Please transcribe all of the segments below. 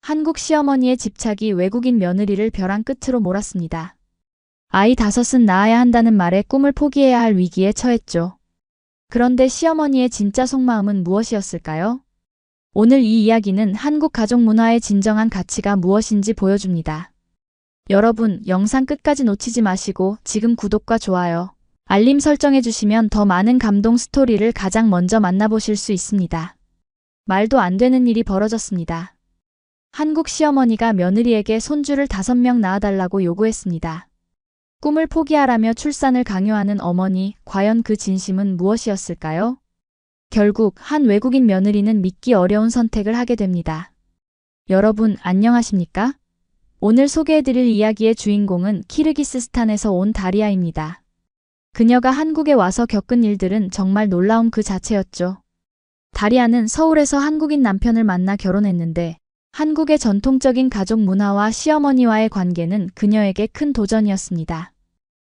한국 시어머니의 집착이 외국인 며느리를 벼랑 끝으로 몰았습니다. 아이 5은 낳아야 한다는 말에 꿈을 포기해야 할 위기에 처했죠. 그런데 시어머니의 진짜 속마음은 무엇이었을까요? 오늘 이 이야기는 한국 가족 문화의 진정한 가치가 무엇인지 보여줍니다. 여러분, 영상 끝까지 놓치지 마시고 지금 구독과 좋아요, 알림 설정해주시면 더 많은 감동 스토리를 가장 먼저 만나보실 수 있습니다. 말도 안 되는 일이 벌어졌습니다. 한국 시어머니가 며느리에게 손주를 5명 낳아달라고 요구했습니다. 꿈을 포기하라며 출산을 강요하는 어머니, 과연 그 진심은 무엇이었을까요? 결국 한 외국인 며느리는 믿기 어려운 선택을 하게 됩니다. 여러분, 안녕하십니까? 오늘 소개해드릴 이야기의 주인공은 키르기스스탄에서 온 다리아입니다. 그녀가 한국에 와서 겪은 일들은 정말 놀라움 그 자체였죠. 다리아는 서울에서 한국인 남편을 만나 결혼했는데 한국의 전통적인 가족 문화와 시어머니와의 관계는 그녀에게 큰 도전이었습니다.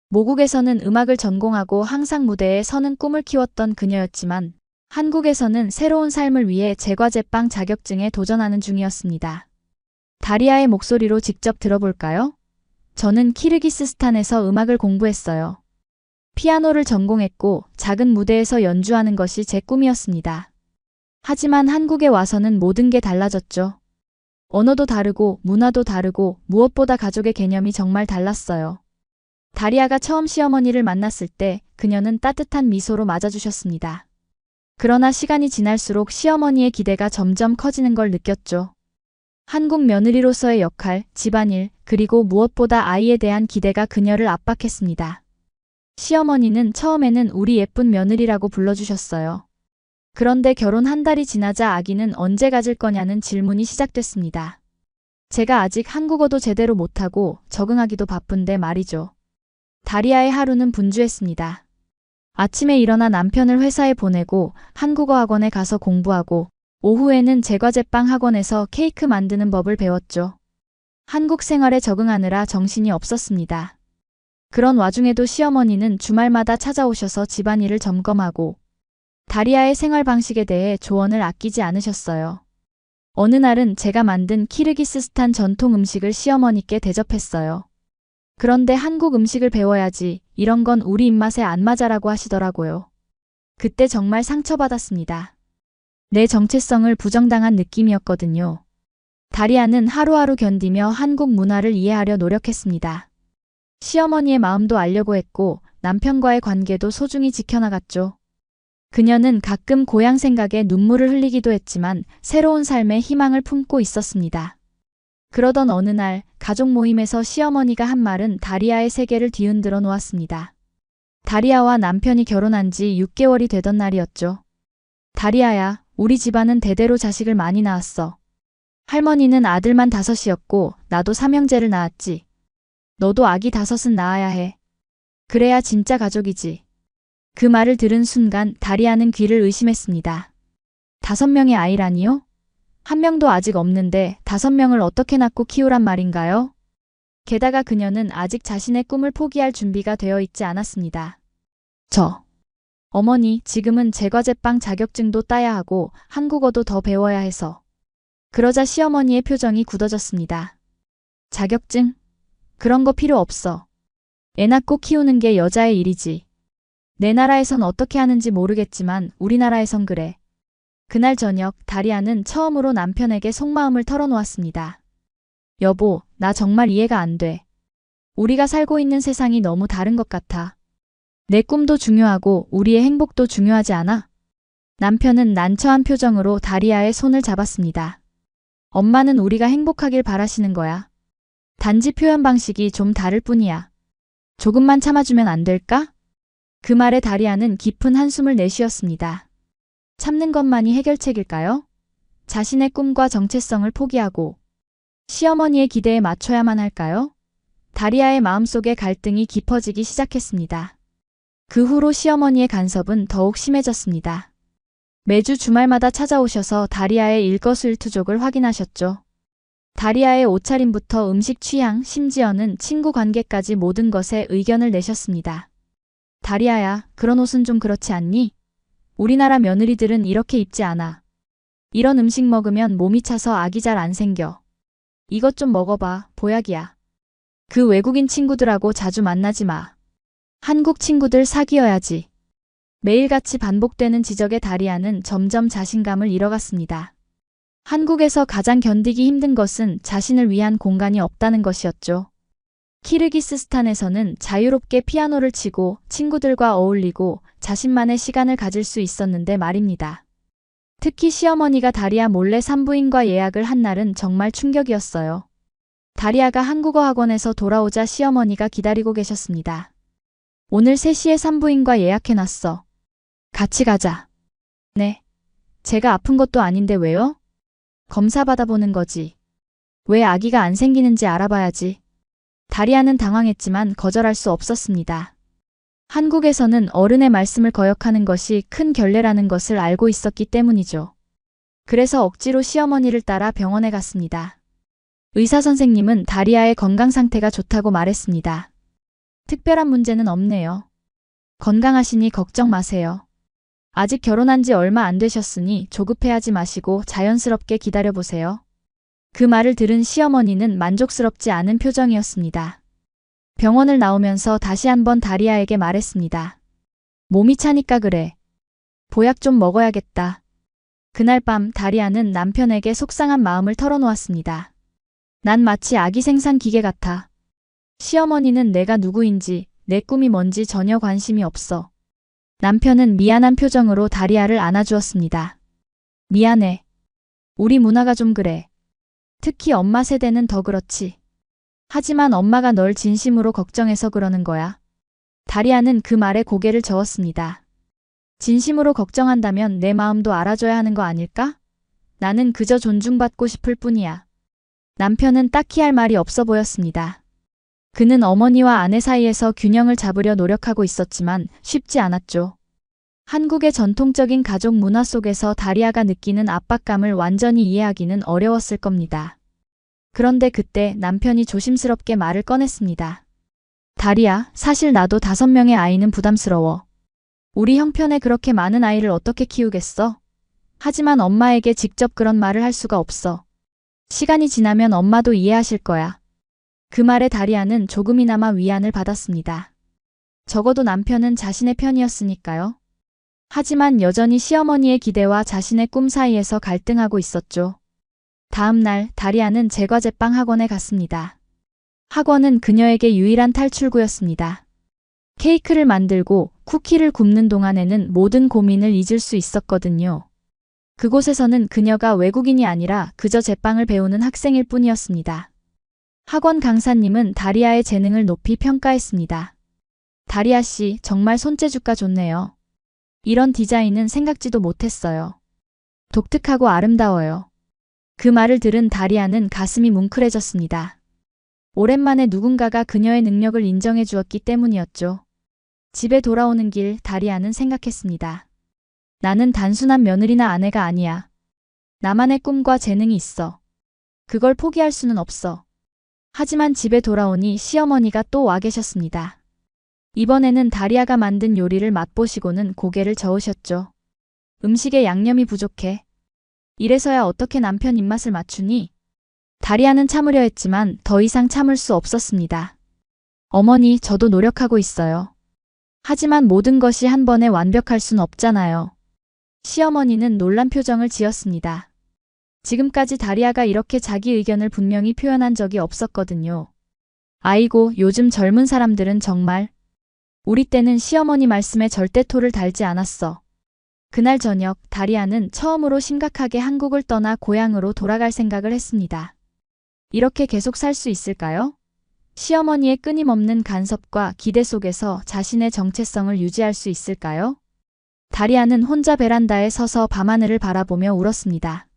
모국에서는 음악을 전공하고 항상 무대에 서는 꿈을 키웠던 그녀였지만 한국에서는 새로운 삶을 위해 제과제빵 자격증에 도전하는 중이었습니다. 다리아의 목소리로 직접 들어볼까요? 저는 키르기스스탄에서 음악을 공부했어요. 피아노를 전공했고 작은 무대에서 연주하는 것이 제 꿈이었습니다. 하지만 한국에 와서는 모든 게 달라졌죠. 언어도 다르고 문화도 다르고 무엇보다 가족의 개념이 정말 달랐어요. 다리아가 처음 시어머니를 만났을 때 그녀는 따뜻한 미소로 맞아주셨습니다. 그러나 시간이 지날수록 시어머니의 기대가 점점 커지는 걸 느꼈죠. 한국 며느리로서의 역할, 집안일, 그리고 무엇보다 아이에 대한 기대가 그녀를 압박했습니다. 시어머니는 처음에는 우리 예쁜 며느리라고 불러주셨어요. 그런데 결혼 한 달이 지나자 아기는 언제 가질 거냐는 질문이 시작됐습니다. 제가 아직 한국어도 제대로 못하고 적응하기도 바쁜데 말이죠. 다리아의 하루는 분주했습니다. 아침에 일어나 남편을 회사에 보내고 한국어 학원에 가서 공부하고 오후에는 제과제빵 학원에서 케이크 만드는 법을 배웠죠. 한국 생활에 적응하느라 정신이 없었습니다. 그런 와중에도 시어머니는 주말마다 찾아오셔서 집안일을 점검하고 다리아의 생활 방식에 대해 조언을 아끼지 않으셨어요. 어느 날은 제가 만든 키르기스스탄 전통 음식을 시어머니께 대접했어요. 그런데 한국 음식을 배워야지, 이런 건 우리 입맛에 안 맞아라고 하시더라고요. 그때 정말 상처받았습니다. 내 정체성을 부정당한 느낌이었거든요. 다리아는 하루하루 견디며 한국 문화를 이해하려 노력했습니다. 시어머니의 마음도 알려고 했고 남편과의 관계도 소중히 지켜나갔죠. 그녀는 가끔 고향 생각에 눈물을 흘리기도 했지만 새로운 삶에 희망을 품고 있었습니다. 그러던 어느 날 가족 모임에서 시어머니가 한 말은 다리아의 세계를 뒤흔들어 놓았습니다. 다리아와 남편이 결혼한 지 6개월이 되던 날이었죠. 다리아야, 우리 집안은 대대로 자식을 많이 낳았어. 할머니는 아들만 5이었고 나도 3형제를 낳았지. 너도 아기 5은 낳아야 해. 그래야 진짜 가족이지. 그 말을 들은 순간 다리아는 귀를 의심했습니다. 5명의 아이라니요? 1명도 아직 없는데 5명을 어떻게 낳고 키우란 말인가요? 게다가 그녀는 아직 자신의 꿈을 포기할 준비가 되어 있지 않았습니다. 어머니, 지금은 제과제빵 자격증도 따야 하고 한국어도 더 배워야 해서. 그러자 시어머니의 표정이 굳어졌습니다. 자격증? 그런 거 필요 없어. 애 낳고 키우는 게 여자의 일이지. 내 나라에선 어떻게 하는지 모르겠지만 우리나라에선 그래. 그날 저녁 다리아는 처음으로 남편에게 속마음을 털어놓았습니다. 여보, 나 정말 이해가 안 돼. 우리가 살고 있는 세상이 너무 다른 것 같아. 내 꿈도 중요하고 우리의 행복도 중요하지 않아? 남편은 난처한 표정으로 다리아의 손을 잡았습니다. 엄마는 우리가 행복하길 바라시는 거야. 단지 표현 방식이 좀 다를 뿐이야. 조금만 참아주면 안 될까? 그 말에 다리아는 깊은 한숨을 내쉬었습니다. 참는 것만이 해결책일까요? 자신의 꿈과 정체성을 포기하고 시어머니의 기대에 맞춰야만 할까요? 다리아의 마음속에 갈등이 깊어지기 시작했습니다. 그 후로 시어머니의 간섭은 더욱 심해졌습니다. 매주 주말마다 찾아오셔서 다리아의 일거수일투족을 확인하셨죠. 다리아의 옷차림부터 음식 취향, 심지어는 친구 관계까지 모든 것에 의견을 내셨습니다. 다리아야, 그런 옷은 좀 그렇지 않니? 우리나라 며느리들은 이렇게 입지 않아. 이런 음식 먹으면 몸이 차서 아기 잘 안 생겨. 이것 좀 먹어봐. 보약이야. 그 외국인 친구들하고 자주 만나지 마. 한국 친구들 사귀어야지. 매일같이 반복되는 지적에 다리아는 점점 자신감을 잃어갔습니다. 한국에서 가장 견디기 힘든 것은 자신을 위한 공간이 없다는 것이었죠. 키르기스스탄에서는 자유롭게 피아노를 치고 친구들과 어울리고 자신만의 시간을 가질 수 있었는데 말입니다. 특히 시어머니가 다리아 몰래 산부인과 예약을 한 날은 정말 충격이었어요. 다리아가 한국어 학원에서 돌아오자 시어머니가 기다리고 계셨습니다. 오늘 3시에 산부인과 예약해놨어. 같이 가자. 네. 제가 아픈 것도 아닌데 왜요? 검사 받아보는 거지. 왜 아기가 안 생기는지 알아봐야지. 다리아는 당황했지만 거절할 수 없었습니다. 한국에서는 어른의 말씀을 거역하는 것이 큰 결례라는 것을 알고 있었기 때문이죠. 그래서 억지로 시어머니를 따라 병원에 갔습니다. 의사 선생님은 다리아의 건강 상태가 좋다고 말했습니다. 특별한 문제는 없네요. 건강하시니 걱정 마세요. 아직 결혼한 지 얼마 안 되셨으니 조급해하지 마시고 자연스럽게 기다려보세요. 그 말을 들은 시어머니는 만족스럽지 않은 표정이었습니다. 병원을 나오면서 다시 한번 다리아에게 말했습니다. 몸이 차니까 그래. 보약 좀 먹어야겠다. 그날 밤 다리아는 남편에게 속상한 마음을 털어놓았습니다. 난 마치 아기 생산 기계 같아. 시어머니는 내가 누구인지, 내 꿈이 뭔지 전혀 관심이 없어. 남편은 미안한 표정으로 다리아를 안아주었습니다. 미안해. 우리 문화가 좀 그래. 특히 엄마 세대는 더 그렇지. 하지만 엄마가 널 진심으로 걱정해서 그러는 거야. 다리아는 그 말에 고개를 저었습니다. 진심으로 걱정한다면 내 마음도 알아줘야 하는 거 아닐까? 나는 그저 존중받고 싶을 뿐이야. 남편은 딱히 할 말이 없어 보였습니다. 그는 어머니와 아내 사이에서 균형을 잡으려 노력하고 있었지만 쉽지 않았죠. 한국의 전통적인 가족 문화 속에서 다리아가 느끼는 압박감을 완전히 이해하기는 어려웠을 겁니다. 그런데 그때 남편이 조심스럽게 말을 꺼냈습니다. 다리아, 사실 나도 5명의 아이는 부담스러워. 우리 형편에 그렇게 많은 아이를 어떻게 키우겠어? 하지만 엄마에게 직접 그런 말을 할 수가 없어. 시간이 지나면 엄마도 이해하실 거야. 그 말에 다리아는 조금이나마 위안을 받았습니다. 적어도 남편은 자신의 편이었으니까요. 하지만 여전히 시어머니의 기대와 자신의 꿈 사이에서 갈등하고 있었죠. 다음 날 다리아는 제과제빵 학원에 갔습니다. 학원은 그녀에게 유일한 탈출구였습니다. 케이크를 만들고 쿠키를 굽는 동안에는 모든 고민을 잊을 수 있었거든요. 그곳에서는 그녀가 외국인이 아니라 그저 제빵을 배우는 학생일 뿐이었습니다. 학원 강사님은 다리아의 재능을 높이 평가했습니다. 다리아 씨, 정말 손재주가 좋네요. 이런 디자인은 생각지도 못했어요. 독특하고 아름다워요. 그 말을 들은 다리아는 가슴이 뭉클해졌습니다. 오랜만에 누군가가 그녀의 능력을 인정해 주었기 때문이었죠. 집에 돌아오는 길 다리아는 생각했습니다. 나는 단순한 며느리나 아내가 아니야. 나만의 꿈과 재능이 있어. 그걸 포기할 수는 없어. 하지만 집에 돌아오니 시어머니가 또 와 계셨습니다. 이번에는 다리아가 만든 요리를 맛보시고는 고개를 저으셨죠. 음식에 양념이 부족해. 이래서야 어떻게 남편 입맛을 맞추니? 다리아는 참으려 했지만 더 이상 참을 수 없었습니다. 어머니, 저도 노력하고 있어요. 하지만 모든 것이 한 번에 완벽할 순 없잖아요. 시어머니는 놀란 표정을 지었습니다. 지금까지 다리아가 이렇게 자기 의견을 분명히 표현한 적이 없었거든요. 아이고, 요즘 젊은 사람들은 정말. 우리 때는 시어머니 말씀에 절대 토를 달지 않았어. 그날 저녁 다리아는 처음으로 심각하게 한국을 떠나 고향으로 돌아갈 생각을 했습니다. 이렇게 계속 살 수 있을까요? 시어머니의 끊임없는 간섭과 기대 속에서 자신의 정체성을 유지할 수 있을까요? 다리아는 혼자 베란다에 서서 밤하늘을 바라보며 울었습니다.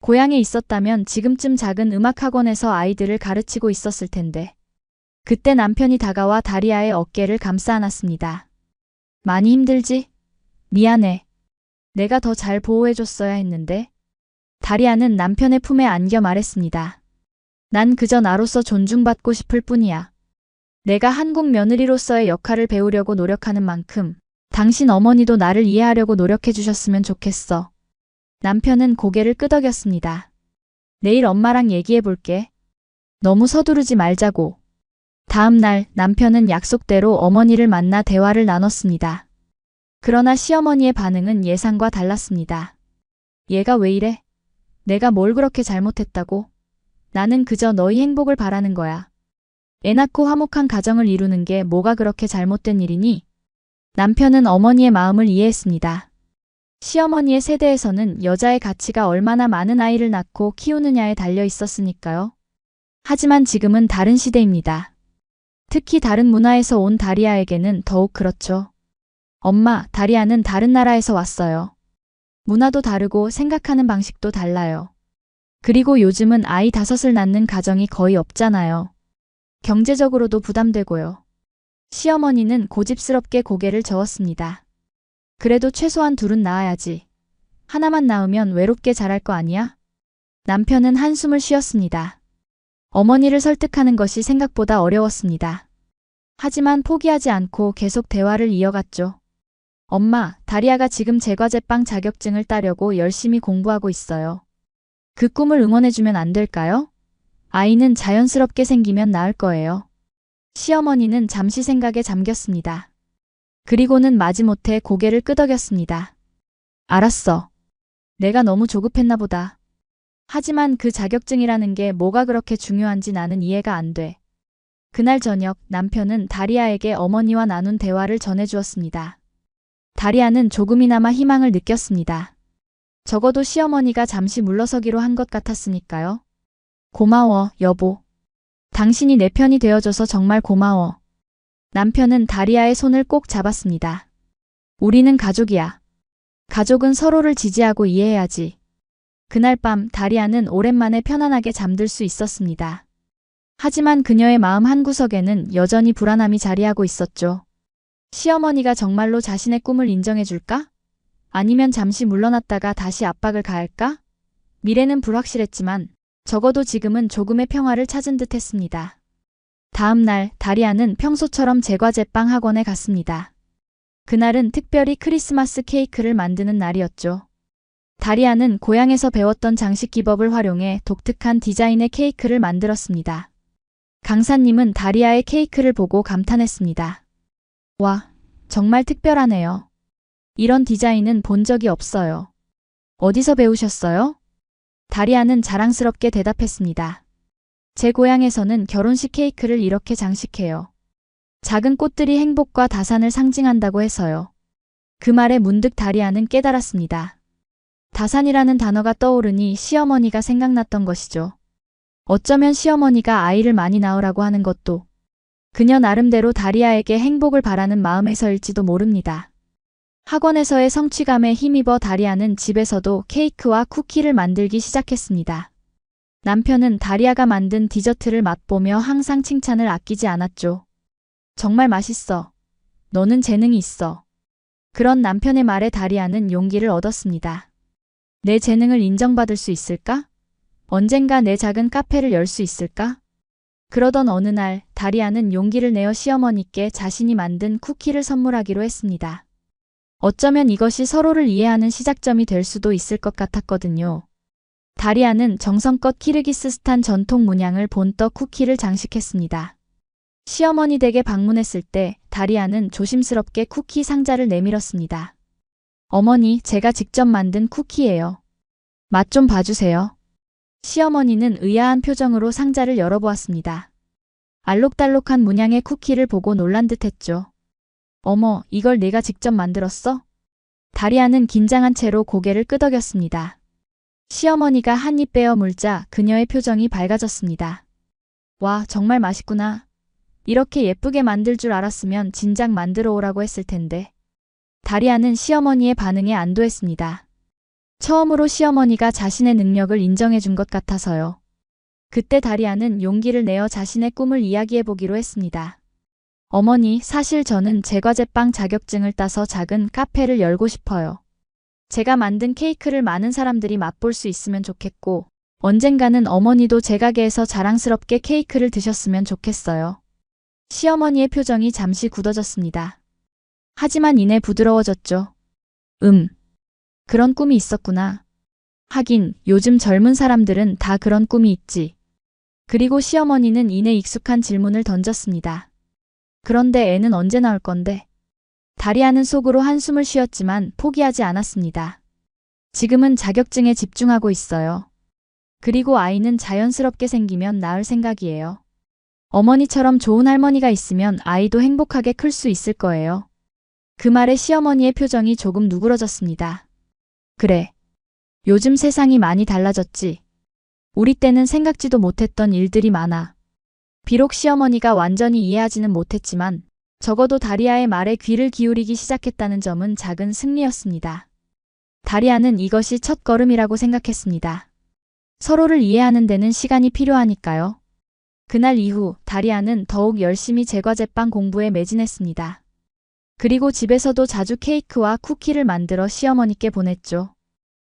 고향에 있었다면 지금쯤 작은 음악학원에서 아이들을 가르치고 있었을 텐데. 그때 남편이 다가와 다리아의 어깨를 감싸 안았습니다. 많이 힘들지? 미안해. 내가 더 잘 보호해줬어야 했는데. 다리아는 남편의 품에 안겨 말했습니다. 난 그저 나로서 존중받고 싶을 뿐이야. 내가 한국 며느리로서의 역할을 배우려고 노력하는 만큼 당신 어머니도 나를 이해하려고 노력해 주셨으면 좋겠어. 남편은 고개를 끄덕였습니다. 내일 엄마랑 얘기해 볼게. 너무 서두르지 말자고. 다음 날 남편은 약속대로 어머니를 만나 대화를 나눴습니다. 그러나 시어머니의 반응은 예상과 달랐습니다. 얘가 왜 이래? 내가 뭘 그렇게 잘못했다고? 나는 그저 너희 행복을 바라는 거야. 애 낳고 화목한 가정을 이루는 게 뭐가 그렇게 잘못된 일이니? 남편은 어머니의 마음을 이해했습니다. 시어머니의 세대에서는 여자의 가치가 얼마나 많은 아이를 낳고 키우느냐에 달려 있었으니까요. 하지만 지금은 다른 시대입니다. 특히 다른 문화에서 온 다리아에게는 더욱 그렇죠. 엄마, 다리아는 다른 나라에서 왔어요. 문화도 다르고 생각하는 방식도 달라요. 그리고 요즘은 아이 5을 낳는 가정이 거의 없잖아요. 경제적으로도 부담되고요. 시어머니는 고집스럽게 고개를 저었습니다. 그래도 최소한 2은 낳아야지. 하나만 낳으면 외롭게 자랄 거 아니야? 남편은 한숨을 쉬었습니다. 어머니를 설득하는 것이 생각보다 어려웠습니다. 하지만 포기하지 않고 계속 대화를 이어갔죠. 엄마, 다리아가 지금 제과제빵 자격증을 따려고 열심히 공부하고 있어요. 그 꿈을 응원해주면 안 될까요? 아이는 자연스럽게 생기면 나을 거예요. 시어머니는 잠시 생각에 잠겼습니다. 그리고는 마지못해 고개를 끄덕였습니다. 알았어. 내가 너무 조급했나 보다. 하지만 그 자격증이라는 게 뭐가 그렇게 중요한지 나는 이해가 안 돼. 그날 저녁 남편은 다리아에게 어머니와 나눈 대화를 전해주었습니다. 다리아는 조금이나마 희망을 느꼈습니다. 적어도 시어머니가 잠시 물러서기로 한 것 같았으니까요. 고마워, 여보. 당신이 내 편이 되어줘서 정말 고마워. 남편은 다리아의 손을 꼭 잡았습니다. 우리는 가족이야. 가족은 서로를 지지하고 이해해야지. 그날 밤 다리아는 오랜만에 편안하게 잠들 수 있었습니다. 하지만 그녀의 마음 한구석에는 여전히 불안함이 자리하고 있었죠. 시어머니가 정말로 자신의 꿈을 인정해줄까? 아니면 잠시 물러났다가 다시 압박을 가할까? 미래는 불확실했지만 적어도 지금은 조금의 평화를 찾은 듯 했습니다. 다음 날 다리아는 평소처럼 제과제빵 학원에 갔습니다. 그날은 특별히 크리스마스 케이크를 만드는 날이었죠. 다리아는 고향에서 배웠던 장식 기법을 활용해 독특한 디자인의 케이크를 만들었습니다. 강사님은 다리아의 케이크를 보고 감탄했습니다. 와, 정말 특별하네요. 이런 디자인은 본 적이 없어요. 어디서 배우셨어요? 다리아는 자랑스럽게 대답했습니다. 제 고향에서는 결혼식 케이크를 이렇게 장식해요. 작은 꽃들이 행복과 다산을 상징한다고 해서요. 그 말에 문득 다리아는 깨달았습니다. 다산이라는 단어가 떠오르니 시어머니가 생각났던 것이죠. 어쩌면 시어머니가 아이를 많이 낳으라고 하는 것도 그녀 나름대로 다리아에게 행복을 바라는 마음에서일지도 모릅니다. 학원에서의 성취감에 힘입어 다리아는 집에서도 케이크와 쿠키를 만들기 시작했습니다. 남편은 다리아가 만든 디저트를 맛보며 항상 칭찬을 아끼지 않았죠. 정말 맛있어. 너는 재능이 있어. 그런 남편의 말에 다리아는 용기를 얻었습니다. 내 재능을 인정받을 수 있을까? 언젠가 내 작은 카페를 열 수 있을까? 그러던 어느 날 다리아는 용기를 내어 시어머니께 자신이 만든 쿠키를 선물하기로 했습니다. 어쩌면 이것이 서로를 이해하는 시작점이 될 수도 있을 것 같았거든요. 다리아는 정성껏 키르기스스탄 전통 문양을 본떠 쿠키를 장식했습니다. 시어머니 댁에 방문했을 때 다리아는 조심스럽게 쿠키 상자를 내밀었습니다. 어머니, 제가 직접 만든 쿠키예요. 맛 좀 봐주세요. 시어머니는 의아한 표정으로 상자를 열어보았습니다. 알록달록한 문양의 쿠키를 보고 놀란 듯 했죠. 어머, 이걸 내가 직접 만들었어? 다리아는 긴장한 채로 고개를 끄덕였습니다. 시어머니가 한 입 빼어 물자 그녀의 표정이 밝아졌습니다. 와, 정말 맛있구나. 이렇게 예쁘게 만들 줄 알았으면 진작 만들어 오라고 했을 텐데. 다리아는 시어머니의 반응에 안도했습니다. 처음으로 시어머니가 자신의 능력을 인정해 준 것 같아서요. 그때 다리아는 용기를 내어 자신의 꿈을 이야기해 보기로 했습니다. 어머니, 사실 저는 제과제빵 자격증을 따서 작은 카페를 열고 싶어요. 제가 만든 케이크를 많은 사람들이 맛볼 수 있으면 좋겠고, 언젠가는 어머니도 제 가게에서 자랑스럽게 케이크를 드셨으면 좋겠어요. 시어머니의 표정이 잠시 굳어졌습니다. 하지만 이내 부드러워졌죠. 그런 꿈이 있었구나. 하긴 요즘 젊은 사람들은 다 그런 꿈이 있지. 그리고 시어머니는 이내 익숙한 질문을 던졌습니다. 그런데 애는 언제 나올 건데? 다리아는 속으로 한숨을 쉬었지만 포기하지 않았습니다. 지금은 자격증에 집중하고 있어요. 그리고 아이는 자연스럽게 생기면 낳을 생각이에요. 어머니처럼 좋은 할머니가 있으면 아이도 행복하게 클 수 있을 거예요. 그 말에 시어머니의 표정이 조금 누그러졌습니다. 그래. 요즘 세상이 많이 달라졌지. 우리 때는 생각지도 못했던 일들이 많아. 비록 시어머니가 완전히 이해하지는 못했지만 적어도 다리아의 말에 귀를 기울이기 시작했다는 점은 작은 승리였습니다. 다리아는 이것이 첫 걸음이라고 생각했습니다. 서로를 이해하는 데는 시간이 필요하니까요. 그날 이후 다리아는 더욱 열심히 제과제빵 공부에 매진했습니다. 그리고 집에서도 자주 케이크와 쿠키를 만들어 시어머니께 보냈죠.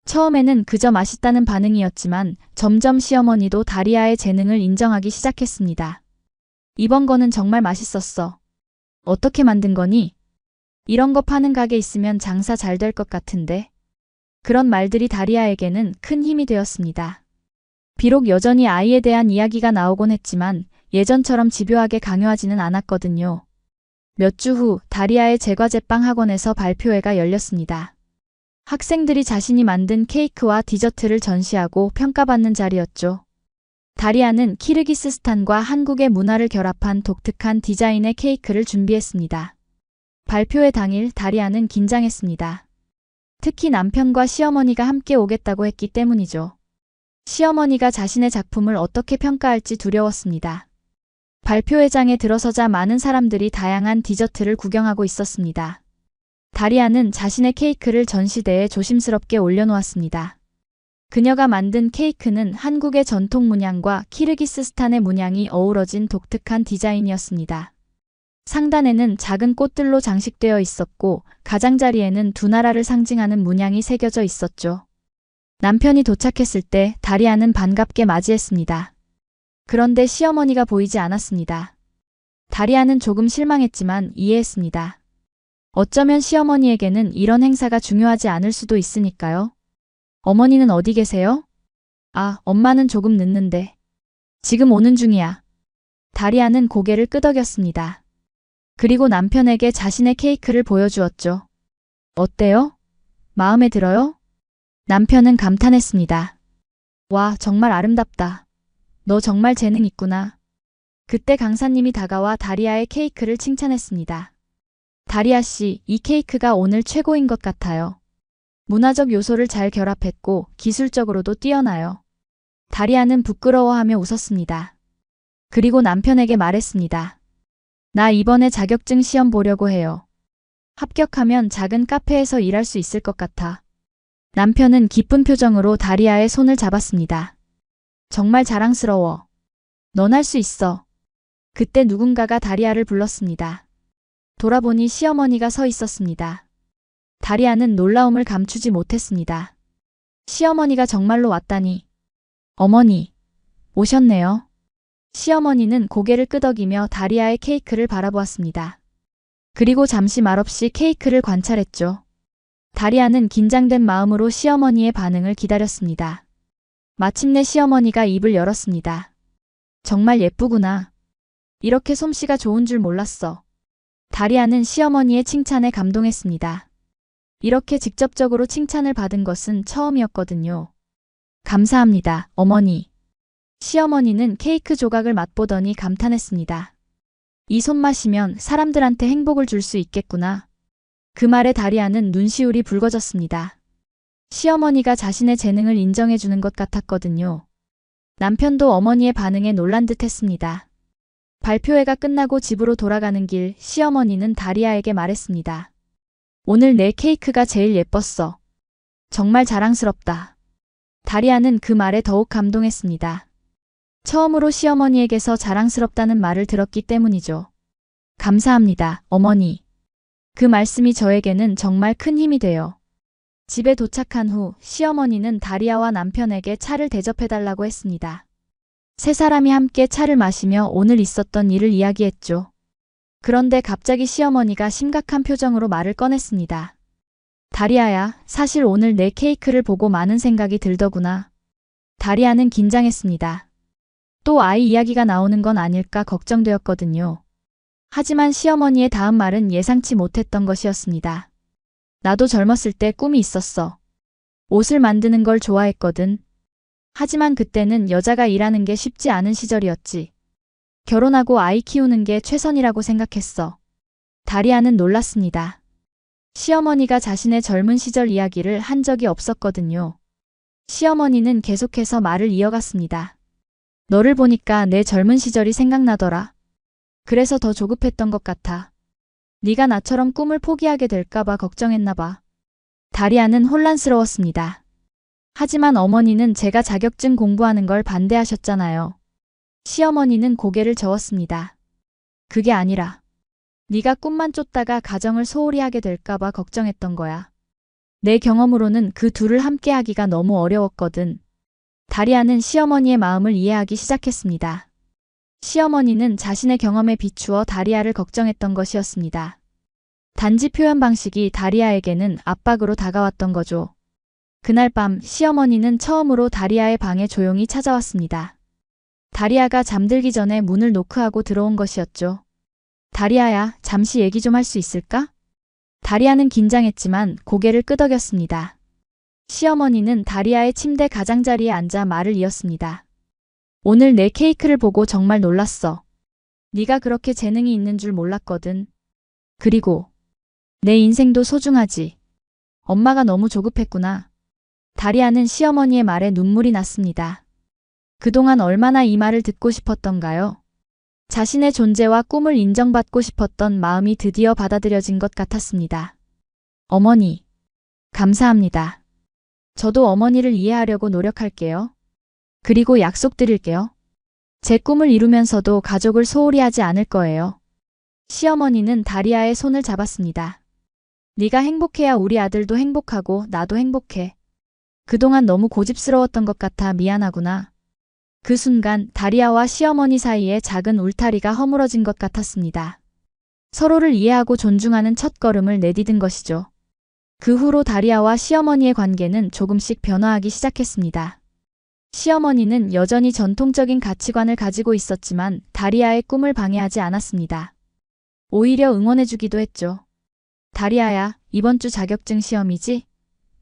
처음에는 그저 맛있다는 반응이었지만 점점 시어머니도 다리아의 재능을 인정하기 시작했습니다. 이번 거는 정말 맛있었어. 어떻게 만든 거니? 이런 거 파는 가게 있으면 장사 잘 될 것 같은데. 그런 말들이 다리아에게는 큰 힘이 되었습니다. 비록 여전히 아이에 대한 이야기가 나오곤 했지만 예전처럼 집요하게 강요하지는 않았거든요. 몇 주 후 다리아의 제과제빵 학원에서 발표회가 열렸습니다. 학생들이 자신이 만든 케이크와 디저트를 전시하고 평가받는 자리였죠. 다리아는 키르기스스탄과 한국의 문화를 결합한 독특한 디자인의 케이크를 준비했습니다. 발표회 당일 다리아는 긴장했습니다. 특히 남편과 시어머니가 함께 오겠다고 했기 때문이죠. 시어머니가 자신의 작품을 어떻게 평가할지 두려웠습니다. 발표회장에 들어서자 많은 사람들이 다양한 디저트를 구경하고 있었습니다. 다리아는 자신의 케이크를 전시대에 조심스럽게 올려놓았습니다. 그녀가 만든 케이크는 한국의 전통 문양과 키르기스스탄의 문양이 어우러진 독특한 디자인이었습니다. 상단에는 작은 꽃들로 장식되어 있었고 가장자리에는 두 나라를 상징하는 문양이 새겨져 있었죠. 남편이 도착했을 때 다리아는 반갑게 맞이했습니다. 그런데 시어머니가 보이지 않았습니다. 다리아는 조금 실망했지만 이해했습니다. 어쩌면 시어머니에게는 이런 행사가 중요하지 않을 수도 있으니까요. 어머니는 어디 계세요? 아, 엄마는 조금 늦는데. 지금 오는 중이야. 다리아는 고개를 끄덕였습니다. 그리고 남편에게 자신의 케이크를 보여주었죠. 어때요? 마음에 들어요? 남편은 감탄했습니다. 와, 정말 아름답다. 너 정말 재능 있구나. 그때 강사님이 다가와 다리아의 케이크를 칭찬했습니다. 다리아 씨, 이 케이크가 오늘 최고인 것 같아요. 문화적 요소를 잘 결합했고 기술적으로도 뛰어나요. 다리아는 부끄러워하며 웃었습니다. 그리고 남편에게 말했습니다. 나 이번에 자격증 시험 보려고 해요. 합격하면 작은 카페에서 일할 수 있을 것 같아. 남편은 기쁜 표정으로 다리아의 손을 잡았습니다. 정말 자랑스러워. 넌 할 수 있어. 그때 누군가가 다리아를 불렀습니다. 돌아보니 시어머니가 서 있었습니다. 다리아는 놀라움을 감추지 못했습니다. 시어머니가 정말로 왔다니. 어머니, 오셨네요. 시어머니는 고개를 끄덕이며 다리아의 케이크를 바라보았습니다. 그리고 잠시 말없이 케이크를 관찰했죠. 다리아는 긴장된 마음으로 시어머니의 반응을 기다렸습니다. 마침내 시어머니가 입을 열었습니다. 정말 예쁘구나. 이렇게 솜씨가 좋은 줄 몰랐어. 다리아는 시어머니의 칭찬에 감동했습니다. 이렇게 직접적으로 칭찬을 받은 것은 처음이었거든요. 감사합니다, 어머니. 시어머니는 케이크 조각을 맛보더니 감탄했습니다. 이 손맛이면 사람들한테 행복을 줄 수 있겠구나. 그 말에 다리아는 눈시울이 붉어졌습니다. 시어머니가 자신의 재능을 인정해 주는 것 같았거든요. 남편도 어머니의 반응에 놀란 듯 했습니다. 발표회가 끝나고 집으로 돌아가는 길 시어머니는 다리아에게 말했습니다. 오늘 내 케이크가 제일 예뻤어. 정말 자랑스럽다. 다리아는 그 말에 더욱 감동했습니다. 처음으로 시어머니에게서 자랑스럽다는 말을 들었기 때문이죠. 감사합니다, 어머니. 그 말씀이 저에게는 정말 큰 힘이 돼요. 집에 도착한 후 시어머니는 다리아와 남편에게 차를 대접해달라고 했습니다. 세 사람이 함께 차를 마시며 오늘 있었던 일을 이야기했죠. 그런데 갑자기 시어머니가 심각한 표정으로 말을 꺼냈습니다. 다리아야, 사실 오늘 내 케이크를 보고 많은 생각이 들더구나. 다리아는 긴장했습니다. 또 아이 이야기가 나오는 건 아닐까 걱정되었거든요. 하지만 시어머니의 다음 말은 예상치 못했던 것이었습니다. 나도 젊었을 때 꿈이 있었어. 옷을 만드는 걸 좋아했거든. 하지만 그때는 여자가 일하는 게 쉽지 않은 시절이었지. 결혼하고 아이 키우는 게 최선이라고 생각했어. 다리아는 놀랐습니다. 시어머니가 자신의 젊은 시절 이야기를 한 적이 없었거든요. 시어머니는 계속해서 말을 이어갔습니다. 너를 보니까 내 젊은 시절이 생각나더라. 그래서 더 조급했던 것 같아. 네가 나처럼 꿈을 포기하게 될까봐 걱정했나 봐. 다리아는 혼란스러웠습니다. 하지만 어머니는 제가 자격증 공부하는 걸 반대하셨잖아요. 시어머니는 고개를 저었습니다. 그게 아니라 네가 꿈만 쫓다가 가정을 소홀히 하게 될까봐 걱정했던 거야. 내 경험으로는 그 둘을 함께 하기가 너무 어려웠거든. 다리아는 시어머니의 마음을 이해하기 시작했습니다. 시어머니는 자신의 경험에 비추어 다리아를 걱정했던 것이었습니다. 단지 표현 방식이 다리아에게는 압박으로 다가왔던 거죠. 그날 밤 시어머니는 처음으로 다리아의 방에 조용히 찾아왔습니다. 다리아가 잠들기 전에 문을 노크하고 들어온 것이었죠. 다리아야, 잠시 얘기 좀 할 수 있을까? 다리아는 긴장했지만 고개를 끄덕였습니다. 시어머니는 다리아의 침대 가장자리에 앉아 말을 이었습니다. 오늘 내 케이크를 보고 정말 놀랐어. 네가 그렇게 재능이 있는 줄 몰랐거든. 그리고 내 인생도 소중하지. 엄마가 너무 조급했구나. 다리아는 시어머니의 말에 눈물이 났습니다. 그동안 얼마나 이 말을 듣고 싶었던가요? 자신의 존재와 꿈을 인정받고 싶었던 마음이 드디어 받아들여진 것 같았습니다. 어머니, 감사합니다. 저도 어머니를 이해하려고 노력할게요. 그리고 약속드릴게요. 제 꿈을 이루면서도 가족을 소홀히 하지 않을 거예요. 시어머니는 다리아의 손을 잡았습니다. 네가 행복해야 우리 아들도 행복하고 나도 행복해. 그동안 너무 고집스러웠던 것 같아 미안하구나. 그 순간 다리아와 시어머니 사이에 작은 울타리가 허물어진 것 같았습니다. 서로를 이해하고 존중하는 첫걸음을 내디딘 것이죠. 그 후로 다리아와 시어머니의 관계는 조금씩 변화하기 시작했습니다. 시어머니는 여전히 전통적인 가치관을 가지고 있었지만 다리아의 꿈을 방해하지 않았습니다. 오히려 응원해주기도 했죠. 다리아야, 이번 주 자격증 시험이지?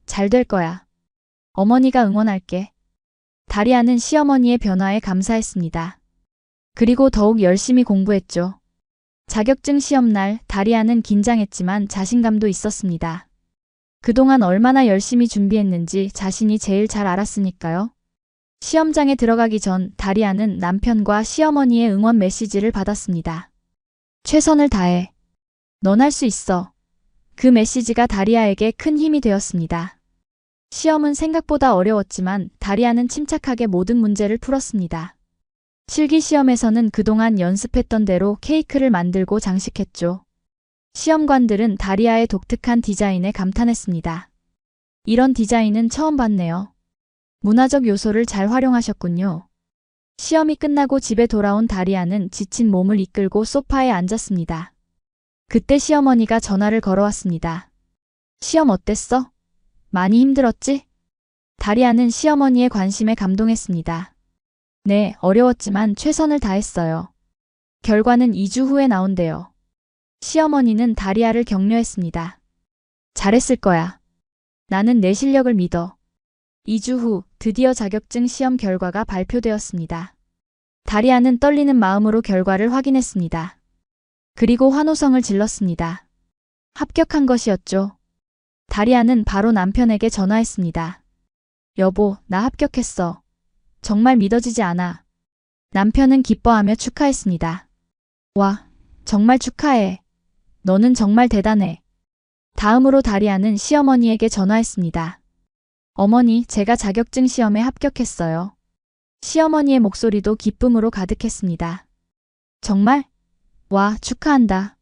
잘 될 거야. 어머니가 응원할게. 다리아는 시어머니의 변화에 감사했습니다. 그리고 더욱 열심히 공부했죠. 자격증 시험날 다리아는 긴장했지만 자신감도 있었습니다. 그동안 얼마나 열심히 준비했는지 자신이 제일 잘 알았으니까요. 시험장에 들어가기 전 다리아는 남편과 시어머니의 응원 메시지를 받았습니다. 최선을 다해. 넌 할 수 있어. 그 메시지가 다리아에게 큰 힘이 되었습니다. 시험은 생각보다 어려웠지만 다리아는 침착하게 모든 문제를 풀었습니다. 실기시험에서는 그동안 연습했던 대로 케이크를 만들고 장식했죠. 시험관들은 다리아의 독특한 디자인에 감탄했습니다. 이런 디자인은 처음 봤네요. 문화적 요소를 잘 활용하셨군요. 시험이 끝나고 집에 돌아온 다리아는 지친 몸을 이끌고 소파에 앉았습니다. 그때 시어머니가 전화를 걸어왔습니다. 시험 어땠어? 많이 힘들었지? 다리아는 시어머니의 관심에 감동했습니다. 네, 어려웠지만 최선을 다했어요. 결과는 2주 후에 나온대요. 시어머니는 다리아를 격려했습니다. 잘했을 거야. 나는 내 실력을 믿어. 2주 후 드디어 자격증 시험 결과가 발표되었습니다. 다리아는 떨리는 마음으로 결과를 확인했습니다. 그리고 환호성을 질렀습니다. 합격한 것이었죠. 다리아는 바로 남편에게 전화했습니다. 여보, 나 합격했어. 정말 믿어지지 않아. 남편은 기뻐하며 축하했습니다. 와, 정말 축하해. 너는 정말 대단해. 다음으로 다리아는 시어머니에게 전화했습니다. 어머니, 제가 자격증 시험에 합격했어요. 시어머니의 목소리도 기쁨으로 가득했습니다. 정말? 와, 축하한다.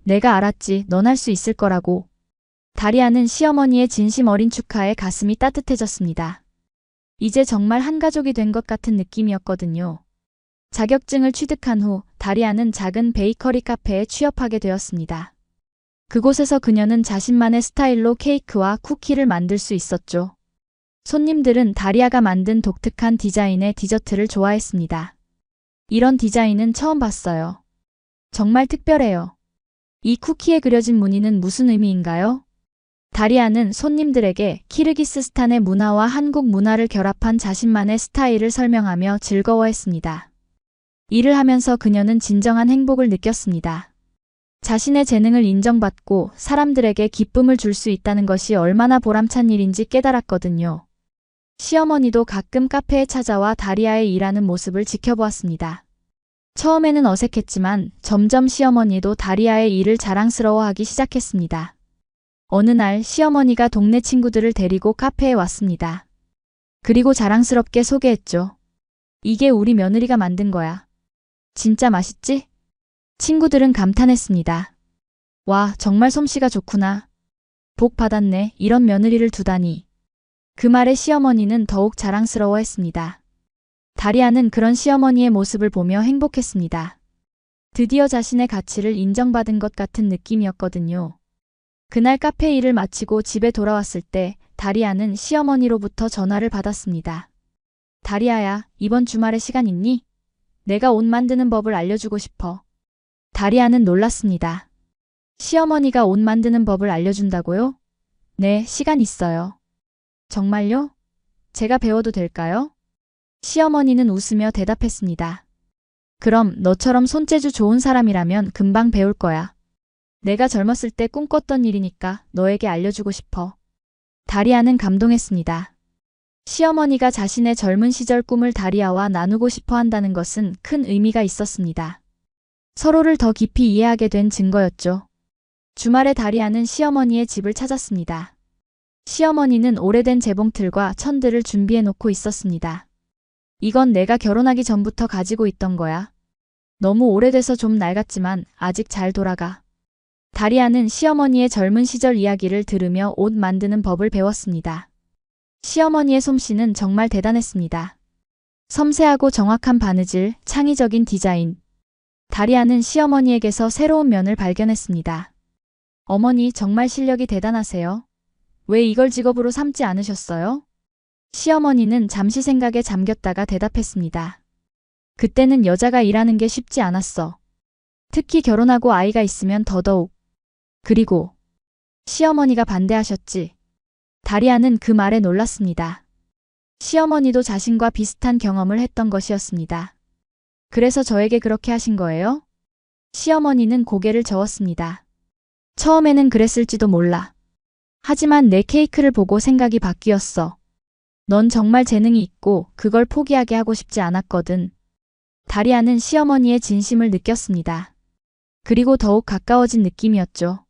내가 알았지, 넌 할 수 있을 거라고. 다리아는 시어머니의 진심 어린 축하에 가슴이 따뜻해졌습니다. 이제 정말 한 가족이 된 것 같은 느낌이었거든요. 자격증을 취득한 후 다리아는 작은 베이커리 카페에 취업하게 되었습니다. 그곳에서 그녀는 자신만의 스타일로 케이크와 쿠키를 만들 수 있었죠. 손님들은 다리아가 만든 독특한 디자인의 디저트를 좋아했습니다. 이런 디자인은 처음 봤어요. 정말 특별해요. 이 쿠키에 그려진 무늬는 무슨 의미인가요? 다리아는 손님들에게 키르기스스탄의 문화와 한국 문화를 결합한 자신만의 스타일을 설명하며 즐거워했습니다. 일을 하면서 그녀는 진정한 행복을 느꼈습니다. 자신의 재능을 인정받고 사람들에게 기쁨을 줄 수 있다는 것이 얼마나 보람찬 일인지 깨달았거든요. 시어머니도 가끔 카페에 찾아와 다리아의 일하는 모습을 지켜보았습니다. 처음에는 어색했지만 점점 시어머니도 다리아의 일을 자랑스러워하기 시작했습니다. 어느 날 시어머니가 동네 친구들을 데리고 카페에 왔습니다. 그리고 자랑스럽게 소개했죠. 이게 우리 며느리가 만든 거야. 진짜 맛있지? 친구들은 감탄했습니다. 와, 정말 솜씨가 좋구나. 복 받았네. 이런 며느리를 두다니. 그 말에 시어머니는 더욱 자랑스러워했습니다. 다리아는 그런 시어머니의 모습을 보며 행복했습니다. 드디어 자신의 가치를 인정받은 것 같은 느낌이었거든요. 그날 카페 일을 마치고 집에 돌아왔을 때 다리아는 시어머니로부터 전화를 받았습니다. 다리아야, 이번 주말에 시간 있니? 내가 옷 만드는 법을 알려주고 싶어. 다리아는 놀랐습니다. 시어머니가 옷 만드는 법을 알려준다고요? 네, 시간 있어요. 정말요? 제가 배워도 될까요? 시어머니는 웃으며 대답했습니다. 그럼 너처럼 손재주 좋은 사람이라면 금방 배울 거야. 내가 젊었을 때 꿈꿨던 일이니까 너에게 알려주고 싶어. 다리아는 감동했습니다. 시어머니가 자신의 젊은 시절 꿈을 다리아와 나누고 싶어 한다는 것은 큰 의미가 있었습니다. 서로를 더 깊이 이해하게 된 증거였죠. 주말에 다리아는 시어머니의 집을 찾았습니다. 시어머니는 오래된 재봉틀과 천들을 준비해 놓고 있었습니다. 이건 내가 결혼하기 전부터 가지고 있던 거야. 너무 오래돼서 좀 낡았지만 아직 잘 돌아가. 다리아는 시어머니의 젊은 시절 이야기를 들으며 옷 만드는 법을 배웠습니다. 시어머니의 솜씨는 정말 대단했습니다. 섬세하고 정확한 바느질, 창의적인 디자인. 다리아는 시어머니에게서 새로운 면을 발견했습니다. 어머니, 정말 실력이 대단하세요. 왜 이걸 직업으로 삼지 않으셨어요? 시어머니는 잠시 생각에 잠겼다가 대답했습니다. 그때는 여자가 일하는 게 쉽지 않았어. 특히 결혼하고 아이가 있으면 더더욱. 그리고 시어머니가 반대하셨지. 다리아는 그 말에 놀랐습니다. 시어머니도 자신과 비슷한 경험을 했던 것이었습니다. 그래서 저에게 그렇게 하신 거예요? 시어머니는 고개를 저었습니다. 처음에는 그랬을지도 몰라. 하지만 내 케이크를 보고 생각이 바뀌었어. 넌 정말 재능이 있고 그걸 포기하게 하고 싶지 않았거든. 다리아는 시어머니의 진심을 느꼈습니다. 그리고 더욱 가까워진 느낌이었죠.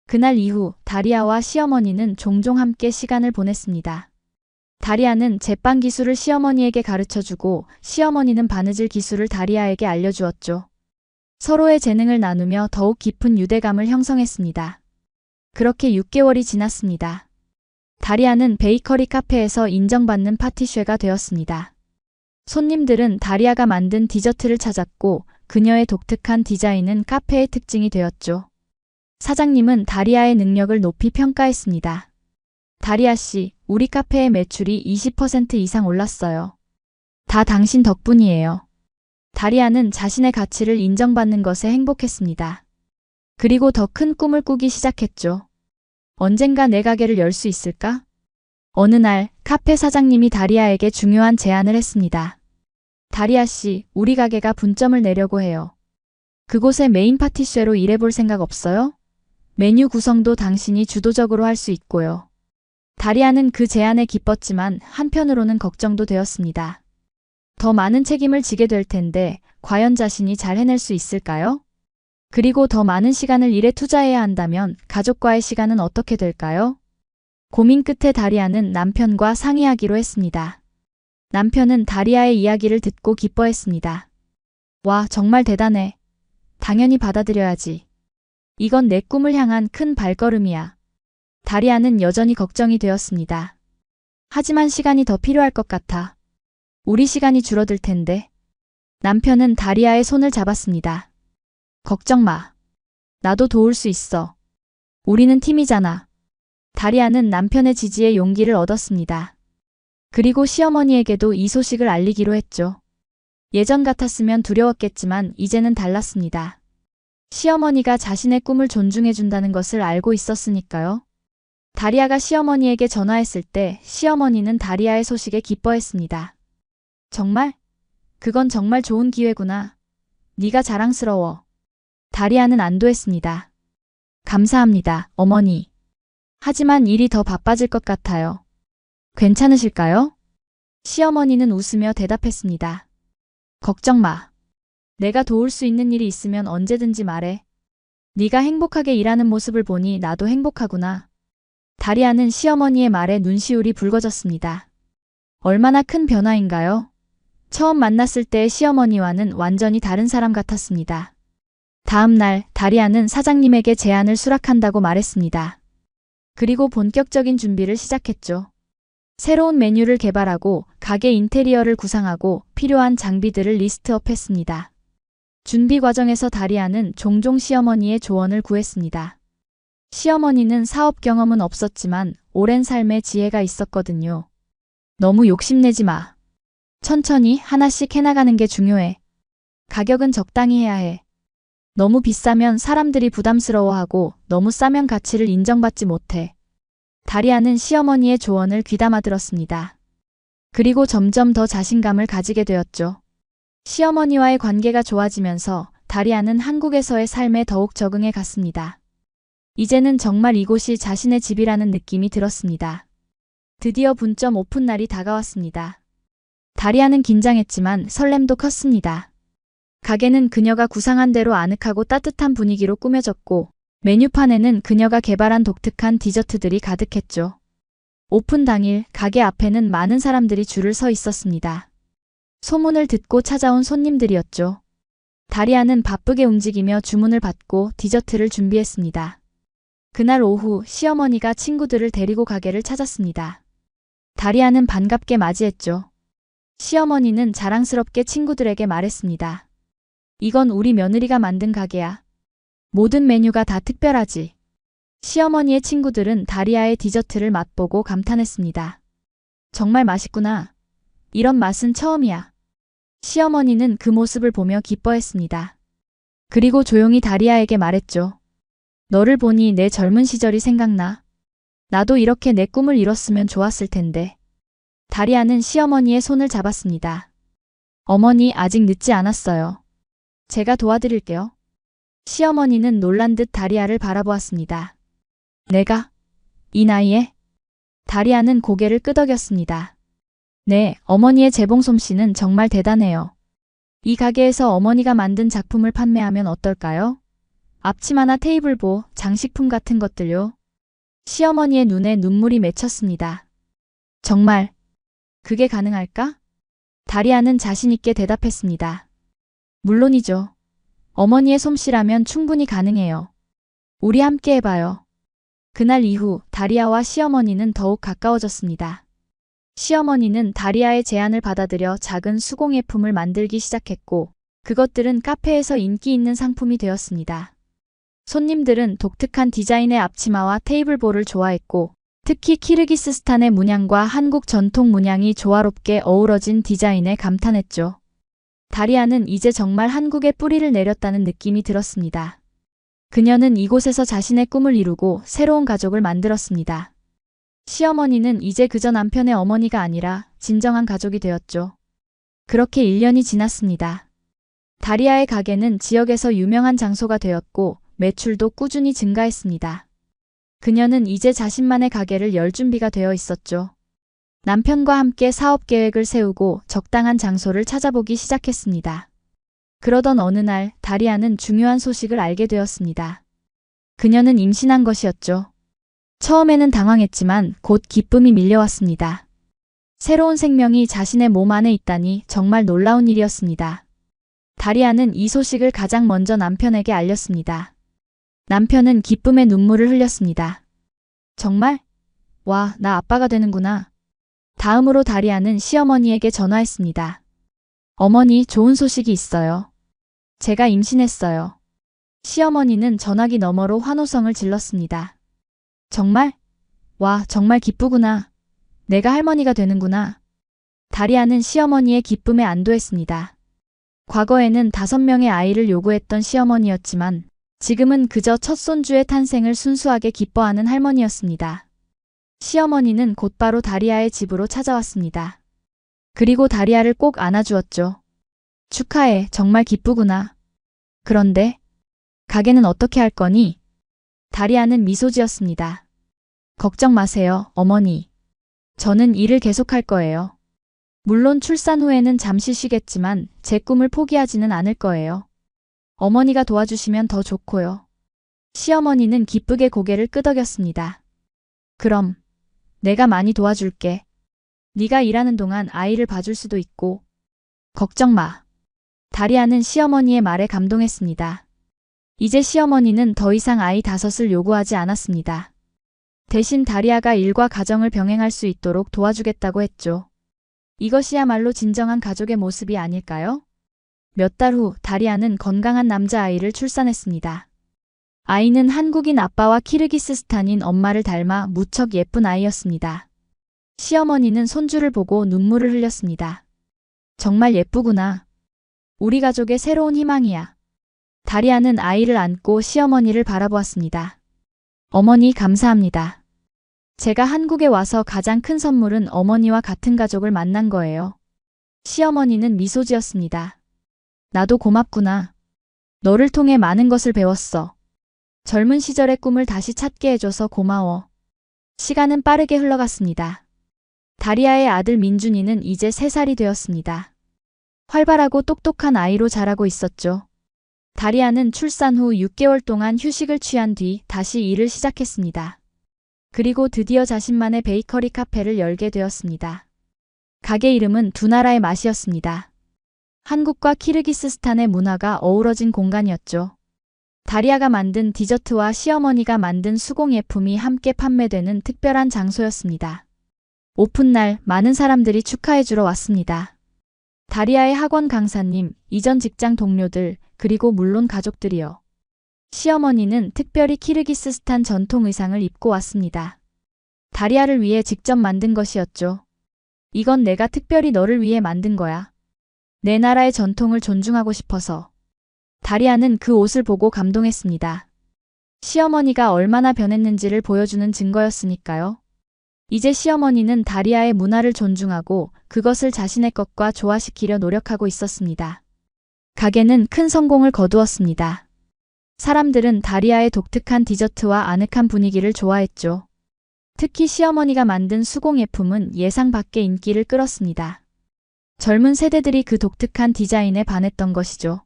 그날 이후 다리아와 시어머니는 종종 함께 시간을 보냈습니다. 다리아는 제빵 기술을 시어머니에게 가르쳐주고 시어머니는 바느질 기술을 다리아에게 알려주었죠. 서로의 재능을 나누며 더욱 깊은 유대감을 형성했습니다. 그렇게 6개월이 지났습니다. 다리아는 베이커리 카페에서 인정받는 파티쉐가 되었습니다. 손님들은 다리아가 만든 디저트를 찾았고 그녀의 독특한 디자인은 카페의 특징이 되었죠. 사장님은 다리아의 능력을 높이 평가했습니다. 다리아 씨, 우리 카페의 매출이 20% 이상 올랐어요. 다 당신 덕분이에요. 다리아는 자신의 가치를 인정받는 것에 행복했습니다. 그리고 더 큰 꿈을 꾸기 시작했죠. 언젠가 내 가게를 열 수 있을까? 어느 날 카페 사장님이 다리아에게 중요한 제안을 했습니다. 다리아 씨, 우리 가게가 분점을 내려고 해요. 그곳에 메인 파티쉐로 일해볼 생각 없어요? 메뉴 구성도 당신이 주도적으로 할 수 있고요. 다리아는 그 제안에 기뻤지만 한편으로는 걱정도 되었습니다. 더 많은 책임을 지게 될 텐데 과연 자신이 잘 해낼 수 있을까요? 그리고 더 많은 시간을 일에 투자해야 한다면 가족과의 시간은 어떻게 될까요? 고민 끝에 다리아는 남편과 상의하기로 했습니다. 남편은 다리아의 이야기를 듣고 기뻐했습니다. 와, 정말 대단해. 당연히 받아들여야지. 이건 내 꿈을 향한 큰 발걸음이야. 다리아는 여전히 걱정이 되었습니다. 하지만 시간이 더 필요할 것 같아. 우리 시간이 줄어들 텐데. 남편은 다리아의 손을 잡았습니다. 걱정 마. 나도 도울 수 있어. 우리는 팀이잖아. 다리아는 남편의 지지에 용기를 얻었습니다. 그리고 시어머니에게도 이 소식을 알리기로 했죠. 예전 같았으면 두려웠겠지만 이제는 달랐습니다. 시어머니가 자신의 꿈을 존중해준다는 것을 알고 있었으니까요. 다리아가 시어머니에게 전화했을 때 시어머니는 다리아의 소식에 기뻐했습니다. 정말? 그건 정말 좋은 기회구나. 네가 자랑스러워. 다리아는 안도했습니다. 감사합니다, 어머니. 하지만 일이 더 바빠질 것 같아요. 괜찮으실까요? 시어머니는 웃으며 대답했습니다. 걱정 마. 내가 도울 수 있는 일이 있으면 언제든지 말해. 네가 행복하게 일하는 모습을 보니 나도 행복하구나. 다리아는 시어머니의 말에 눈시울이 붉어졌습니다. 얼마나 큰 변화인가요? 처음 만났을 때의 시어머니와는 완전히 다른 사람 같았습니다. 다음 날 다리아는 사장님에게 제안을 수락한다고 말했습니다. 그리고 본격적인 준비를 시작했죠. 새로운 메뉴를 개발하고 가게 인테리어를 구상하고 필요한 장비들을 리스트업했습니다. 준비 과정에서 다리아는 종종 시어머니의 조언을 구했습니다. 시어머니는 사업 경험은 없었지만 오랜 삶의 지혜가 있었거든요. 너무 욕심내지 마. 천천히 하나씩 해나가는 게 중요해. 가격은 적당히 해야 해. 너무 비싸면 사람들이 부담스러워하고 너무 싸면 가치를 인정받지 못해. 다리아는 시어머니의 조언을 귀담아 들었습니다. 그리고 점점 더 자신감을 가지게 되었죠. 시어머니와의 관계가 좋아지면서 다리아는 한국에서의 삶에 더욱 적응해 갔습니다. 이제는 정말 이곳이 자신의 집이라는 느낌이 들었습니다. 드디어 분점 오픈 날이 다가왔습니다. 다리아는 긴장했지만 설렘도 컸습니다. 가게는 그녀가 구상한 대로 아늑하고 따뜻한 분위기로 꾸며졌고 메뉴판에는 그녀가 개발한 독특한 디저트들이 가득했죠. 오픈 당일 가게 앞에는 많은 사람들이 줄을 서 있었습니다. 소문을 듣고 찾아온 손님들이었죠. 다리아는 바쁘게 움직이며 주문을 받고 디저트를 준비했습니다. 그날 오후 시어머니가 친구들을 데리고 가게를 찾았습니다. 다리아는 반갑게 맞이했죠. 시어머니는 자랑스럽게 친구들에게 말했습니다. 이건 우리 며느리가 만든 가게야. 모든 메뉴가 다 특별하지. 시어머니의 친구들은 다리아의 디저트를 맛보고 감탄했습니다. 정말 맛있구나. 이런 맛은 처음이야. 시어머니는 그 모습을 보며 기뻐했습니다. 그리고 조용히 다리아에게 말했죠. 너를 보니 내 젊은 시절이 생각나. 나도 이렇게 내 꿈을 이뤘으면 좋았을 텐데. 다리아는 시어머니의 손을 잡았습니다. 어머니, 아직 늦지 않았어요. 제가 도와드릴게요. 시어머니는 놀란 듯 다리아를 바라보았습니다. 내가? 이 나이에? 다리아는 고개를 끄덕였습니다. 네, 어머니의 재봉 솜씨는 정말 대단해요. 이 가게에서 어머니가 만든 작품을 판매하면 어떨까요? 앞치마나 테이블보, 장식품 같은 것들요. 시어머니의 눈에 눈물이 맺혔습니다. 정말, 그게 가능할까? 다리아는 자신있게 대답했습니다. 물론이죠. 어머니의 솜씨라면 충분히 가능해요. 우리 함께 해봐요. 그날 이후 다리아와 시어머니는 더욱 가까워졌습니다. 시어머니는 다리아의 제안을 받아들여 작은 수공예품을 만들기 시작했고 그것들은 카페에서 인기 있는 상품이 되었습니다. 손님들은 독특한 디자인의 앞치마와 테이블보를 좋아했고 특히 키르기스스탄의 문양과 한국 전통 문양이 조화롭게 어우러진 디자인에 감탄했죠. 다리아는 이제 정말 한국에 뿌리를 내렸다는 느낌이 들었습니다. 그녀는 이곳에서 자신의 꿈을 이루고 새로운 가족을 만들었습니다. 시어머니는 이제 그저 남편의 어머니가 아니라 진정한 가족이 되었죠. 그렇게 1년이 지났습니다. 다리아의 가게는 지역에서 유명한 장소가 되었고 매출도 꾸준히 증가했습니다. 그녀는 이제 자신만의 가게를 열 준비가 되어 있었죠. 남편과 함께 사업 계획을 세우고 적당한 장소를 찾아보기 시작했습니다. 그러던 어느 날 다리아는 중요한 소식을 알게 되었습니다. 그녀는 임신한 것이었죠. 처음에는 당황했지만 곧 기쁨이 밀려왔습니다. 새로운 생명이 자신의 몸 안에 있다니 정말 놀라운 일이었습니다. 다리아는 이 소식을 가장 먼저 남편에게 알렸습니다. 남편은 기쁨의 눈물을 흘렸습니다. 정말? 와, 나 아빠가 되는구나. 다음으로 다리아는 시어머니에게 전화했습니다. 어머니, 좋은 소식이 있어요. 제가 임신했어요. 시어머니는 전화기 너머로 환호성을 질렀습니다. 정말? 와, 정말 기쁘구나. 내가 할머니가 되는구나. 다리아는 시어머니의 기쁨에 안도했습니다. 과거에는 5명의 아이를 요구했던 시어머니였지만 지금은 그저 첫 손주의 탄생을 순수하게 기뻐하는 할머니였습니다. 시어머니는 곧바로 다리아의 집으로 찾아왔습니다. 그리고 다리아를 꼭 안아주었죠. 축하해, 정말 기쁘구나. 그런데 가게는 어떻게 할 거니? 다리아는 미소 지었습니다. 걱정 마세요, 어머니. 저는 일을 계속할 거예요. 물론 출산 후에는 잠시 쉬겠지만 제 꿈을 포기하지는 않을 거예요. 어머니가 도와주시면 더 좋고요. 시어머니는 기쁘게 고개를 끄덕였습니다. 그럼 내가 많이 도와줄게. 네가 일하는 동안 아이를 봐줄 수도 있고. 걱정 마. 다리아는 시어머니의 말에 감동했습니다. 이제 시어머니는 더 이상 아이 5을 요구하지 않았습니다. 대신 다리아가 일과 가정을 병행할 수 있도록 도와주겠다고 했죠. 이것이야말로 진정한 가족의 모습이 아닐까요? 몇 달 후 다리아는 건강한 남자아이를 출산했습니다. 아이는 한국인 아빠와 키르기스스탄인 엄마를 닮아 무척 예쁜 아이였습니다. 시어머니는 손주를 보고 눈물을 흘렸습니다. 정말 예쁘구나. 우리 가족의 새로운 희망이야. 다리아는 아이를 안고 시어머니를 바라보았습니다. 어머니 감사합니다. 제가 한국에 와서 가장 큰 선물은 어머니와 같은 가족을 만난 거예요. 시어머니는 미소 지었습니다. 나도 고맙구나. 너를 통해 많은 것을 배웠어. 젊은 시절의 꿈을 다시 찾게 해줘서 고마워. 시간은 빠르게 흘러갔습니다. 다리아의 아들 민준이는 이제 3살이 되었습니다. 활발하고 똑똑한 아이로 자라고 있었죠. 다리아는 출산 후 6개월 동안 휴식을 취한 뒤 다시 일을 시작했습니다. 그리고 드디어 자신만의 베이커리 카페를 열게 되었습니다. 가게 이름은 두 나라의 맛이었습니다. 한국과 키르기스스탄의 문화가 어우러진 공간이었죠. 다리아가 만든 디저트와 시어머니가 만든 수공예품이 함께 판매되는 특별한 장소였습니다. 오픈날 많은 사람들이 축하해주러 왔습니다. 다리아의 학원 강사님, 이전 직장 동료들, 그리고 물론 가족들이요. 시어머니는 특별히 키르기스스탄 전통 의상을 입고 왔습니다. 다리아를 위해 직접 만든 것이었죠. 이건 내가 특별히 너를 위해 만든 거야. 내 나라의 전통을 존중하고 싶어서. 다리아는 그 옷을 보고 감동했습니다. 시어머니가 얼마나 변했는지를 보여주는 증거였으니까요. 이제 시어머니는 다리아의 문화를 존중하고 그것을 자신의 것과 조화시키려 노력하고 있었습니다. 가게는 큰 성공을 거두었습니다. 사람들은 다리아의 독특한 디저트와 아늑한 분위기를 좋아했죠. 특히 시어머니가 만든 수공예품은 예상 밖의 인기를 끌었습니다. 젊은 세대들이 그 독특한 디자인에 반했던 것이죠.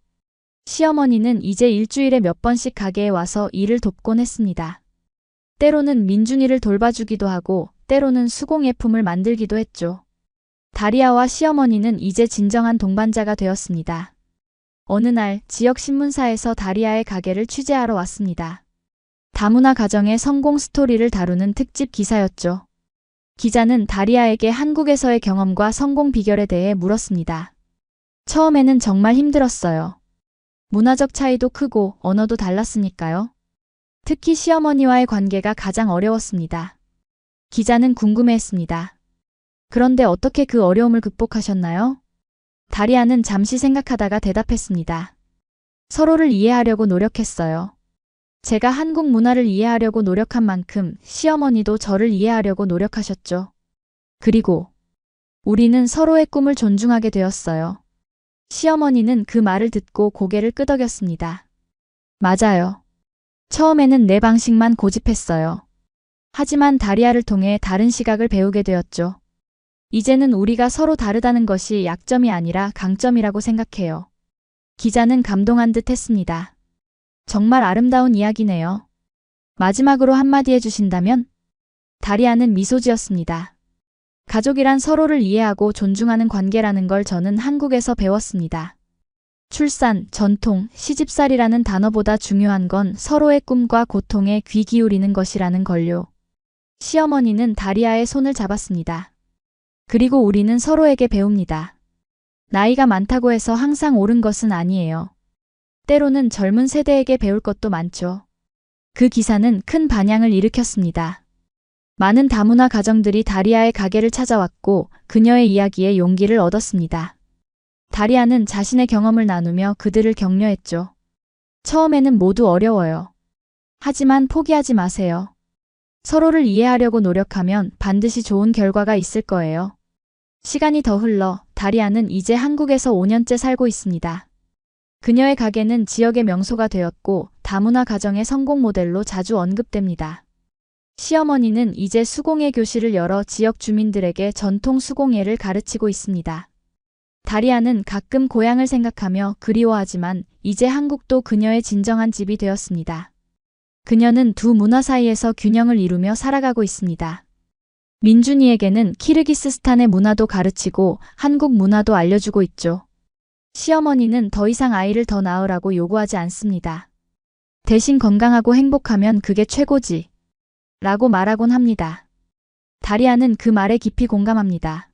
시어머니는 이제 일주일에 몇 번씩 가게에 와서 일을 돕곤 했습니다. 때로는 민준이를 돌봐주기도 하고 때로는 수공예품을 만들기도 했죠. 다리아와 시어머니는 이제 진정한 동반자가 되었습니다. 어느 날 지역 신문사에서 다리아의 가게를 취재하러 왔습니다. 다문화 가정의 성공 스토리를 다루는 특집 기사였죠. 기자는 다리아에게 한국에서의 경험과 성공 비결에 대해 물었습니다. 처음에는 정말 힘들었어요. 문화적 차이도 크고 언어도 달랐으니까요. 특히 시어머니와의 관계가 가장 어려웠습니다. 기자는 궁금해했습니다. 그런데 어떻게 그 어려움을 극복하셨나요? 다리아는 잠시 생각하다가 대답했습니다. 서로를 이해하려고 노력했어요. 제가 한국 문화를 이해하려고 노력한 만큼 시어머니도 저를 이해하려고 노력하셨죠. 그리고 우리는 서로의 꿈을 존중하게 되었어요. 시어머니는 그 말을 듣고 고개를 끄덕였습니다. 맞아요. 처음에는 내 방식만 고집했어요. 하지만 다리아를 통해 다른 시각을 배우게 되었죠. 이제는 우리가 서로 다르다는 것이 약점이 아니라 강점이라고 생각해요. 기자는 감동한 듯 했습니다. 정말 아름다운 이야기네요. 마지막으로 한마디 해주신다면? 다리아는 미소 지었습니다. 가족이란 서로를 이해하고 존중하는 관계라는 걸 저는 한국에서 배웠습니다. 출산, 전통, 시집살이라는 단어보다 중요한 건 서로의 꿈과 고통에 귀 기울이는 것이라는 걸요. 시어머니는 다리아의 손을 잡았습니다. 그리고 우리는 서로에게 배웁니다. 나이가 많다고 해서 항상 옳은 것은 아니에요. 때로는 젊은 세대에게 배울 것도 많죠. 그 기사는 큰 반향을 일으켰습니다. 많은 다문화 가정들이 다리아의 가게를 찾아왔고 그녀의 이야기에 용기를 얻었습니다. 다리아는 자신의 경험을 나누며 그들을 격려했죠. 처음에는 모두 어려워요. 하지만 포기하지 마세요. 서로를 이해하려고 노력하면 반드시 좋은 결과가 있을 거예요. 시간이 더 흘러 다리아는 이제 한국에서 5년째 살고 있습니다. 그녀의 가게는 지역의 명소가 되었고 다문화 가정의 성공 모델로 자주 언급됩니다. 시어머니는 이제 수공예 교실을 열어 지역 주민들에게 전통 수공예를 가르치고 있습니다. 다리아는 가끔 고향을 생각하며 그리워하지만 이제 한국도 그녀의 진정한 집이 되었습니다. 그녀는 두 문화 사이에서 균형을 이루며 살아가고 있습니다. 민준이에게는 키르기스스탄의 문화도 가르치고 한국 문화도 알려주고 있죠. 시어머니는 더 이상 아이를 더 낳으라고 요구하지 않습니다. 대신 건강하고 행복하면 그게 최고지. 라고 말하곤 합니다. 다리아는 그 말에 깊이 공감합니다.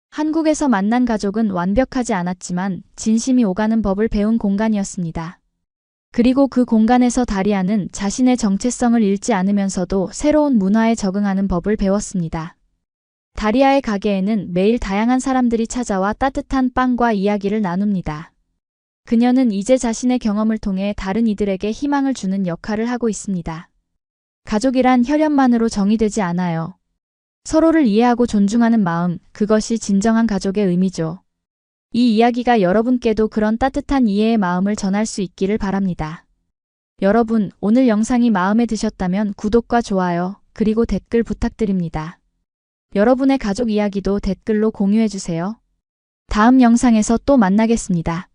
한국에서 만난 가족은 완벽하지 않았지만 진심이 오가는 법을 배운 공간이었습니다. 그리고 그 공간에서 다리아는 자신의 정체성을 잃지 않으면서도 새로운 문화에 적응하는 법을 배웠습니다. 다리아의 가게에는 매일 다양한 사람들이 찾아와 따뜻한 빵과 이야기를 나눕니다. 그녀는 이제 자신의 경험을 통해 다른 이들에게 희망을 주는 역할을 하고 있습니다. 가족이란 혈연만으로 정의되지 않아요. 서로를 이해하고 존중하는 마음, 그것이 진정한 가족의 의미죠. 이 이야기가 여러분께도 그런 따뜻한 이해의 마음을 전할 수 있기를 바랍니다. 여러분, 오늘 영상이 마음에 드셨다면 구독과 좋아요, 그리고 댓글 부탁드립니다. 여러분의 가족 이야기도 댓글로 공유해주세요. 다음 영상에서 또 만나겠습니다.